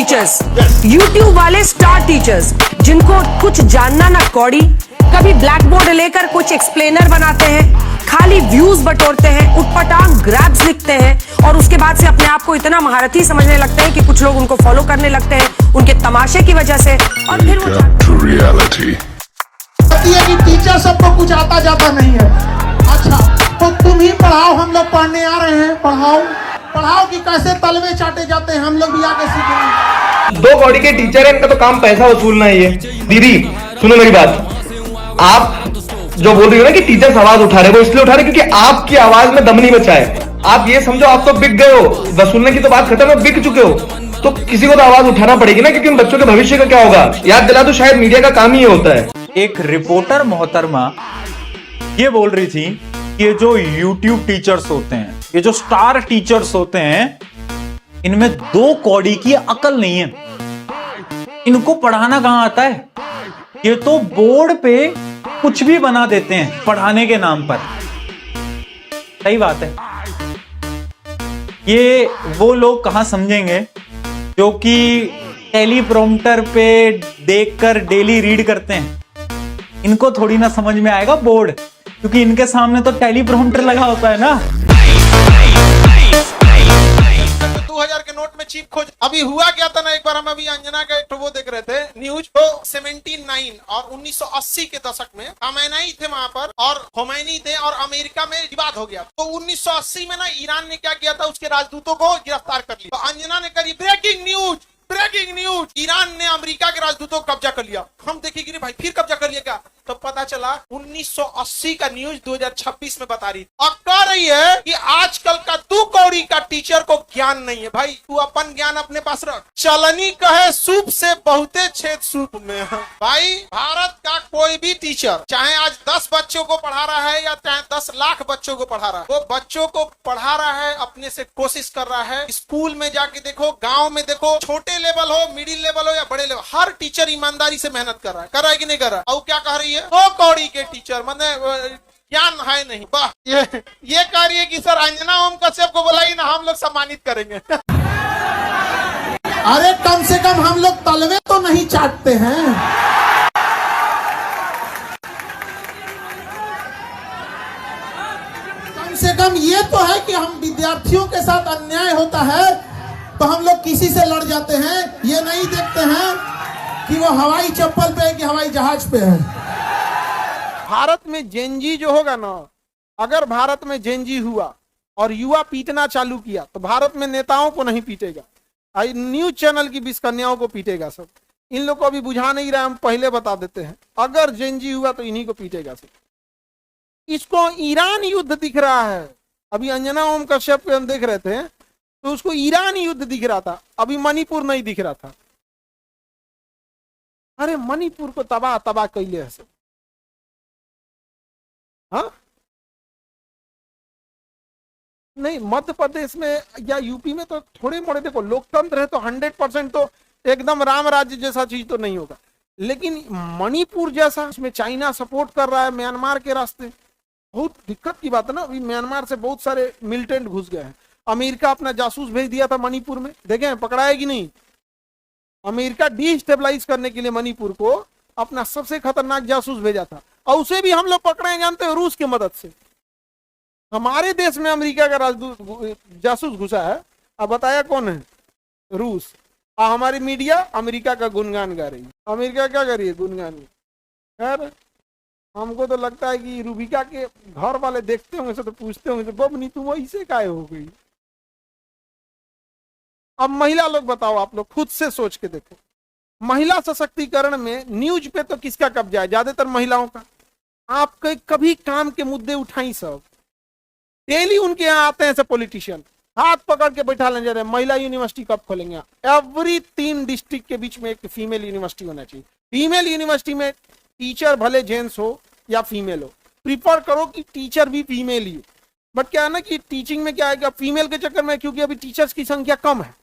Teachers, YouTube वाले star teachers जिनको कुछ जानना ना कौड़ी, कभी ब्लैक बोर्ड लेकर कुछ एक्सप्लेनर बनाते हैं, खाली व्यूज बटोरते हैं, उटपटांग ग्रैब्स लिखते हैं और उसके बाद से अपने आप को इतना महारथी समझने लगते हैं कि कुछ लोग उनको फॉलो करने लगते हैं उनके तमाशे की वजह से। और फिर वो रियलिटी है कि टीचर सबको कुछ आता जाता नहीं है। अच्छा तो तुम ही पढ़ाओ, हम लोग पढ़ने आ रहे हैं, पढ़ाओ कि कैसे तलवे चाटे जाते हैं, हम लोग भी आके सीखेंगे। दो कौड़ी के टीचर है, इनका तो काम पैसा वसूलना ही है। दीदी सुनो मेरी बात, आप जो बोल रही हो ना कि टीचर्स आवाज उठा रहे, वो इसलिए उठा रहे क्योंकि आपकी आवाज में दम नहीं बचा है। आप ये समझो आप तो बिक गए हो, वसूलने की तो बात खत्म है, बिक चुके हो। तो किसी को तो आवाज उठाना पड़ेगी ना, क्योंकि उन बच्चों के भविष्य का क्या होगा। याद दिला तो शायद मीडिया का काम ही होता है। एक रिपोर्टर मोहतरमा ये बोल रही थी कि ये जो यूट्यूब टीचर्स होते हैं, ये जो स्टार टीचर्स होते हैं, इनमें दो कौड़ी की अकल नहीं है। इनको पढ़ाना कहां आता है, ये तो बोर्ड पे कुछ भी बना देते हैं पढ़ाने के नाम पर। सही बात है। ये वो लोग कहां समझेंगे जो कि टेलीप्रॉम्प्टर पे देखकर डेली रीड करते हैं। इनको थोड़ी ना समझ में आएगा बोर्ड, क्योंकि इनके सामने तो टेलीप्रॉम्प्टर लगा होता है ना। 2000 के नोट में चीप खोज। अभी हुआ क्या था ना, एक बार हम अभी अंजना का एक वो देख रहे थे न्यूज, तो 79 और 1980 के दशक में खमैनी थे वहां पर और खोमैनी थे और अमेरिका में विवाद हो गया। तो 1980 में ना ईरान ने क्या किया था, उसके राजदूतों को गिरफ्तार कर लिया। तो अंजना ने करी ब्रेकिंग न्यूज, ईरान ने अमेरिका के राजदूतों को कब्जा कर लिया। हम देखेंगे भाई फिर कब्जा कर लिया क्या, तो पता चला 1980 का न्यूज 2026 में बता रही और कह रही है कि आजकल का तू कौड़ी का टीचर को ज्ञान नहीं है। भाई तू अपन ज्ञान अपने पास रख। चलनी कहे सूप से बहुते छेद सूप में। भाई भारत का कोई भी टीचर चाहे आज 10 बच्चों को पढ़ा रहा है या चाहे 10 लाख बच्चों को पढ़ा रहा है, वो बच्चों को पढ़ा रहा है, अपने से कोशिश कर रहा है। स्कूल में जाके देखो, गाँव में देखो, छोटे लेवल हो, मिडिल लेवल हो या बड़े लेवल, हर टीचर ईमानदारी से मेहनत कर रहा है कि नहीं कर रहा है। और क्या कह रही है, दो कौड़ी के टीचर मतलब ज्ञान है नहीं। वाह, ये कह रही है कि सर अंजना ओम कश्यप को बुलाइए ना, हम लोग सम्मानित करेंगे। अरे कम से कम हम लोग तलवे तो नहीं चाटते हैं। कम से कम ये तो है कि हम विद्यार्थियों के साथ अन्याय होता है तो हम लोग किसी से लड़ जाते हैं। ये नहीं देखते हैं कि वो हवाई चप्पल पे है कि हवाई जहाज पे है। भारत में जेनजी जो होगा ना, अगर भारत में जेनजी हुआ और युवा पीटना चालू किया तो भारत में नेताओं को नहीं पीटेगा, न्यूज चैनल की 20 कन्याओं को पीटेगा सब। इन लोग को अभी बुझा नहीं रहा, हम पहले बता देते हैं। अगर जेनजी हुआ तो इन्हीं को पीटेगा सब। इसको ईरान युद्ध दिख रहा है। अभी अंजना ओम कश्यप को हम देख रहे थे तो उसको ईरान युद्ध दिख रहा था, अभी मणिपुर नहीं दिख रहा था। अरे मणिपुर को तबाह कैले है सब। हाँ नहीं, मध्य प्रदेश में या यूपी में तो थोड़े मोड़े देखो लोकतंत्र है तो 100% तो एकदम राम राज्य जैसा चीज तो नहीं होगा, लेकिन मणिपुर जैसा, इसमें चाइना सपोर्ट कर रहा है म्यांमार के रास्ते। बहुत दिक्कत की बात है ना। अभी म्यांमार से बहुत सारे मिलिटेंट घुस गए हैं। अमेरिका अपना जासूस भेज दिया था मणिपुर में, देखें पकड़ाया कि नहीं। अमेरिका डिस्टेबलाइज करने के लिए मणिपुर को अपना सबसे खतरनाक जासूस भेजा था और उसे भी हम लोग पकड़े जानते हैं रूस की मदद से। हमारे देश में अमेरिका का राजदूत जासूस घुसा है, अब बताया कौन है, रूस। और हमारी मीडिया अमेरिका का गुणगान गा रही है। अमेरिका क्या कर रही है, गुणगान। खैर हमको तो लगता है कि रूबिका के घर वाले देखते होंगे तो पूछते होंगे बबनी तुम ऐसे काहे हो गई। अब महिला लोग बताओ, आप लोग खुद से सोच के देखो, महिला सशक्तिकरण में न्यूज पे तो किसका कब्जा है, ज्यादातर महिलाओं का। आप कभी काम के मुद्दे उठाई सब, डेली उनके यहाँ आते हैं सब पॉलिटिशियन, हाथ पकड़ के बैठा लेंगे रहे महिला यूनिवर्सिटी कब खोलेंगे। एवरी 3 डिस्ट्रिक्ट के बीच में एक फीमेल यूनिवर्सिटी होना चाहिए। फीमेल यूनिवर्सिटी में टीचर भले जेंट्स हो या फीमेल हो, प्रिफर करो कि टीचर भी फीमेल ही हो। बट क्या है ना कि टीचिंग में क्या है कि फीमेल के चक्कर में, क्योंकि अभी टीचर्स की संख्या कम है,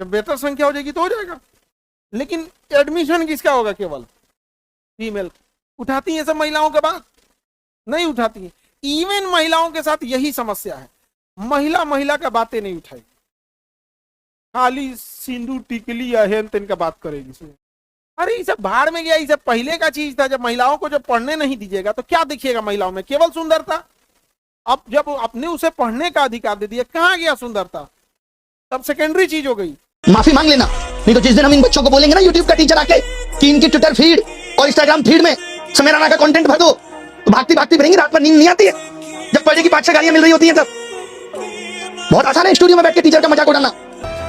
जब बेहतर संख्या हो जाएगी तो हो जाएगा, लेकिन एडमिशन किसका होगा, केवल फीमेल। उठाती है सब महिलाओं के बात, नहीं उठाती है। इवन महिलाओं के साथ यही समस्या है, महिला का बातें नहीं उठाई। खाली सिंदूर टिकली अहन तिन का बात करेगी इसमें। अरे ये सब भाड़ में गया, ये सब पहले का चीज था। जब महिलाओं को जब पढ़ने नहीं दीजिएगा तो क्या देखिएगा महिलाओं में? केवल सुंदरता। अब जब आपने उसे पढ़ने का अधिकार दे दिया, कहाँ गया सुंदरता? तब सेकेंडरी चीज हो गई। माफी मांग लेना, नहीं तो जिस दिन हम इन बच्चों को बोलेंगे ना यूट्यूब का टीचर आके कि इनकी ट्विटर फीड और इंस्टाग्राम फीड में समेरा नाम का कंटेंट भर दो, तो भागती भागती भरेंगी, रात में नींद नहीं आती है जब पढ़ने की 5-6 गालियां मिल रही होती हैं तब। बहुत आसान है स्टूडियो में बैठ के टीचर का मजाक उड़ाना।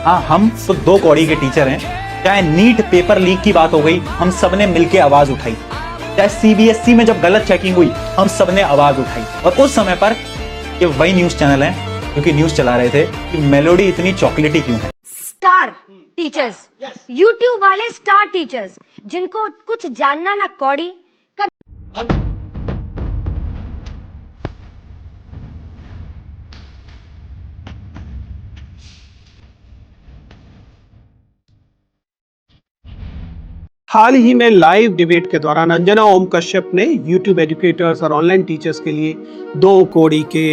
हाँ, हम तो 2 कौड़ी के टीचर हैं। चाहे नीट पेपर लीक की बात हो गई, हम सबने मिलकर आवाज उठाई। चाहे सीबीएसई में जब गलत चेकिंग हुई, हम सबने आवाज उठाई। और उस समय पर ये वही न्यूज चैनल है क्योंकि न्यूज चला रहे थे कि मेलोडी इतनी चॉकलेटी क्यों है। स्टार टीचर्स, यूट्यूब वाले स्टार टीचर्स जिनको कुछ जानना ना कौड़ी। हाल ही में लाइव डिबेट के दौरान अंजना ओम कश्यप ने यूट्यूब एजुकेटर्स और ऑनलाइन टीचर्स के लिए 2 कौड़ी के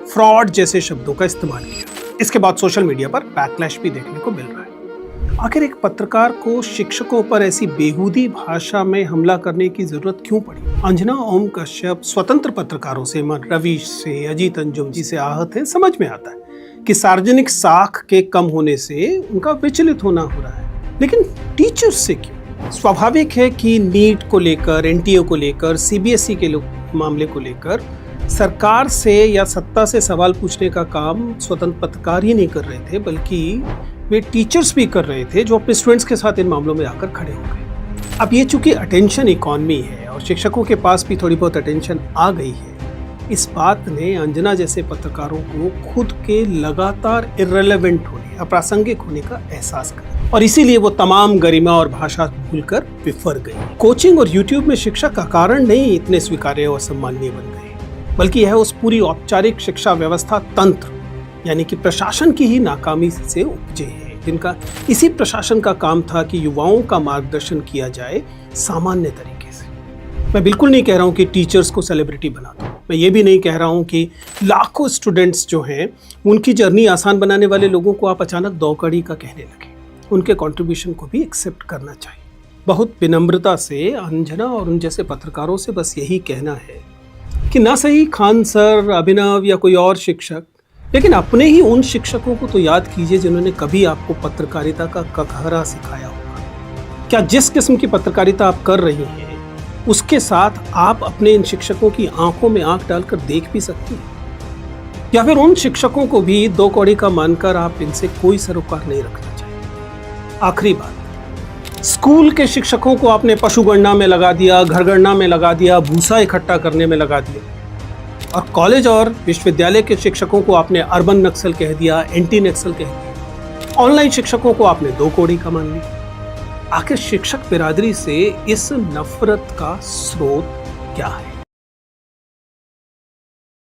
फ्रॉड जैसे शब्दों का इस्तेमाल किया। इसके बाद सोशल मीडिया पर बैकलैश भी देखने को मिल रहा है। आखिर एक पत्रकार को शिक्षकों पर ऐसी बेहूदी भाषा में हमला करने की जरूरत क्यों पड़ी? अंजना ओम कश्यप स्वतंत्र पत्रकारों से, रवीश से, अजीत अंजुम जी से आहत है। समझ में आता है कि सार्वजनिक साख के कम होने से उनका विचलित होना हो रहा है, लेकिन टीचर्स से क्यों? स्वाभाविक है कि नीट को लेकर, एनटीए को लेकर, सीबीएसई के मामले को लेकर सरकार से या सत्ता से सवाल पूछने का काम स्वतंत्र पत्रकार ही नहीं कर रहे थे, बल्कि वे टीचर्स भी कर रहे थे जो अपने स्टूडेंट्स के साथ इन मामलों में आकर खड़े हो गए। अब ये चूंकि अटेंशन इकॉनमी है और शिक्षकों के पास भी थोड़ी बहुत अटेंशन आ गई है, इस बात ने अंजना जैसे पत्रकारों को खुद के लगातार इर्रेलेवेंट होने, अप्रासंगिक होने का एहसास करा और इसीलिए वो तमाम गरिमा और भाषा भूलकर विफर गई। कोचिंग और यूट्यूब में शिक्षा का कारण नहीं इतने स्वीकार्य और सम्माननीय बन गए, बल्कि यह उस पूरी औपचारिक शिक्षा व्यवस्था तंत्र यानी कि प्रशासन की ही नाकामी से उपजे हैं, जिनका इसी प्रशासन का काम था कि युवाओं का मार्गदर्शन किया जाए सामान्य तरीके से। मैं बिल्कुल नहीं कह रहा हूँ कि टीचर्स को सेलिब्रिटी बना दो। मैं ये भी नहीं कह रहा हूँ कि लाखों स्टूडेंट्स जो हैं उनकी जर्नी आसान बनाने वाले लोगों को आप अचानक 2 कड़ी का कहने लगे। उनके कंट्रीब्यूशन को भी एक्सेप्ट करना चाहिए। बहुत विनम्रता से अंजना और उन जैसे पत्रकारों से बस यही कहना है कि ना सही खान सर, अभिनव या कोई और शिक्षक, लेकिन अपने ही उन शिक्षकों को तो याद कीजिए जिन्होंने कभी आपको पत्रकारिता का ककहरा सिखाया होगा। क्या जिस किस्म की पत्रकारिता आप कर रही हैं उसके साथ आप अपने इन शिक्षकों की आंखों में आंख डालकर देख भी सकती हैं? या फिर उन शिक्षकों को भी 2 कौड़ी का मानकर आप इनसे कोई सरोकार नहीं रखना चाहिए? आखिरी बात, स्कूल के शिक्षकों को आपने पशुगणना में लगा दिया, घरगणना में लगा दिया, भूसा इकट्ठा करने में लगा दिया, और कॉलेज और विश्वविद्यालय के शिक्षकों को आपने अर्बन नक्सल कह दिया, एंटी नक्सल कह दिया, ऑनलाइन शिक्षकों को आपने 2 कौड़ी का मान लिया। आखिर शिक्षक बिरादरी से इस नफरत का स्रोत क्या है?